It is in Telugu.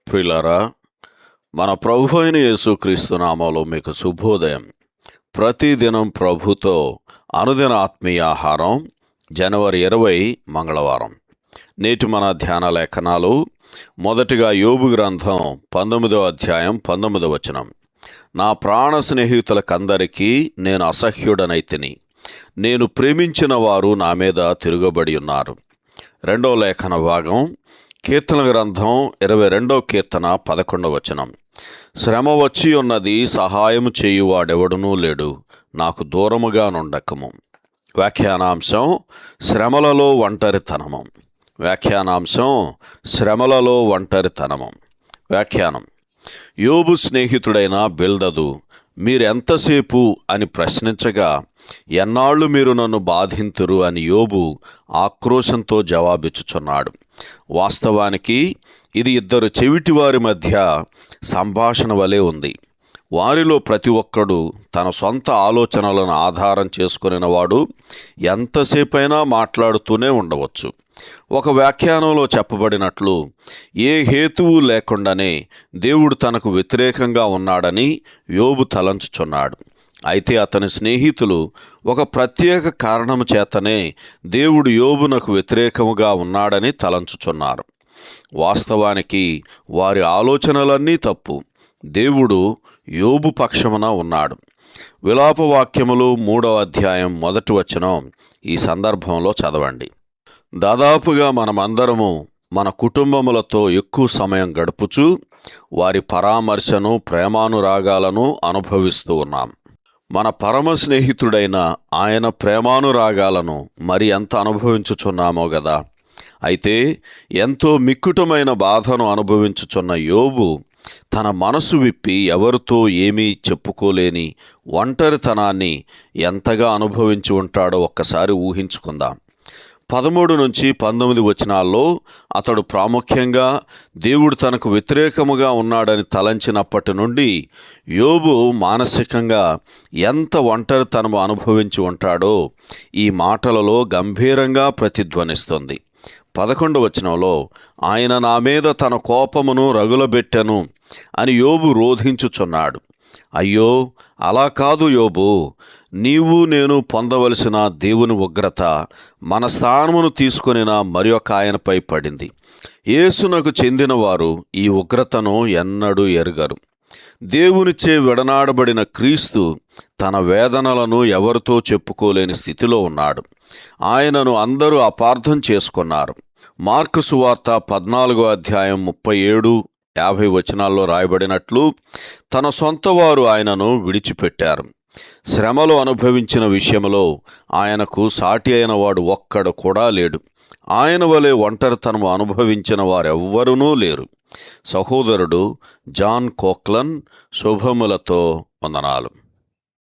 ప్రియులారా, మన ప్రభు అయిన యేసుక్రీస్తు నామములో మీకు శుభోదయం. ప్రతిదినం ప్రభుతో అనుదిన ఆత్మీయ ఆహారం. జనవరి 20 మంగళవారం. నేటి మన ధ్యాన లేఖనాలు. మొదటిగా యోబు గ్రంథం 19వ అధ్యాయం 19వ వచనం. నా ప్రాణ స్నేహితులకందరికీ నేను అసహ్యుడనైతిని, నేను ప్రేమించిన వారు నా మీద తిరుగబడి ఉన్నారు. రెండవ లేఖన భాగం కీర్తన గ్రంథం 22వ కీర్తన 11వ వచనం. శ్రమ వచ్చి ఉన్నది, సహాయము చేయువాడెవడునూ లేడు, నాకు దూరముగా నుండకము. వ్యాఖ్యానాంశం శ్రమలలో ఒంటరితనము. శ్రమలలో ఒంటరితనము. వ్యాఖ్యానం: యోబు స్నేహితుడైన బిల్దదు మీరెంతసేపు అని ప్రశ్నించగా, ఎన్నాళ్ళు మీరు నన్ను బాధింతురు అని యోబు ఆక్రోశంతో జవాబిచ్చుచున్నాడు. వాస్తవానికి ఇది ఇద్దరు చెవిటివారి మధ్య సంభాషణ వలె ఉంది. వారిలో ప్రతి ఒక్కడు తన సొంత ఆలోచనలను ఆధారం చేసుకునేవాడు ఎంతసేపైనా మాట్లాడుతూనే ఉండవచ్చు. ఒక వ్యాఖ్యానంలో చెప్పబడినట్లు, ఏ హేతువు లేకుండానే దేవుడు తనకు వ్యతిరేకంగా ఉన్నాడని యోబు తలంచుచున్నాడు. అయితే అతని స్నేహితులు ఒక ప్రత్యేక కారణము చేతనే దేవుడు యోబునకు వ్యతిరేకముగా ఉన్నాడని తలంచుచున్నారు. వాస్తవానికి వారి ఆలోచనలన్నీ తప్పు. దేవుడు యోబు పక్షమున ఉన్నాడు. విలాపవాక్యములు 3వ అధ్యాయం 1వ వచనం ఈ సందర్భంలో చదవండి. దాదాపుగా మనమందరము మన కుటుంబములతో ఎక్కువ సమయం గడుపుచూ వారి పరామర్శను, ప్రేమానురాగాలను అనుభవిస్తూ ఉన్నాం. మన పరమ స్నేహితుడైన ఆయన ప్రేమానురాగాలను మరి ఎంత అనుభవించుచున్నామో గదా. అయితే ఎంతో మిక్కుటమైన బాధను అనుభవించుచున్న యోబు తన మనసు విప్పి ఎవరితో ఏమీ చెప్పుకోలేని ఒంటరితనాన్ని ఎంతగా అనుభవించి ఉంటాడో ఒక్కసారి ఊహించుకుందాం. 13 నుంచి 19 వచనాల్లో అతడు ప్రాముఖ్యంగా దేవుడు తనకు వ్యతిరేకముగా ఉన్నాడని తలంచినప్పటి నుండి యోబు మానసికంగా ఎంత ఒంటరితనము అనుభవించి ఉంటాడో ఈ మాటలలో గంభీరంగా ప్రతిధ్వనిస్తుంది. 11వ వచనంలో, ఆయన నా మీద తన కోపమును రగులబెట్టెను అని యోబు రోధించుచున్నాడు. అయ్యో, అలా కాదు యోబు, నీవు నేను పొందవలసిన దేవుని ఉగ్రత మన స్థానమును తీసుకొనిన మరి ఒక ఆయనపై పడింది. యేసునకు చెందినవారు ఈ ఉగ్రతను ఎన్నడూ ఎరుగరు. దేవునిచే విడనాడబడిన క్రీస్తు తన వేదనలను ఎవరితో చెప్పుకోలేని స్థితిలో ఉన్నాడు. ఆయనను అందరూ అపార్థం చేసుకున్నారు. మార్కు సువార్త 14వ అధ్యాయం 37-50 వచనాల్లో రాయబడినట్లు, తన సొంత వారు ఆయనను విడిచిపెట్టారు. శ్రమలు అనుభవించిన విషయంలో ఆయనకు సాటి అయిన వాడు ఒక్కడు కూడా లేడు. ఆయన వలె ఒంటరితనము అనుభవించిన వారెవ్వరూ లేరు. సహోదరుడు జాన్ కోక్లన్ శుభములతో వందనాలు.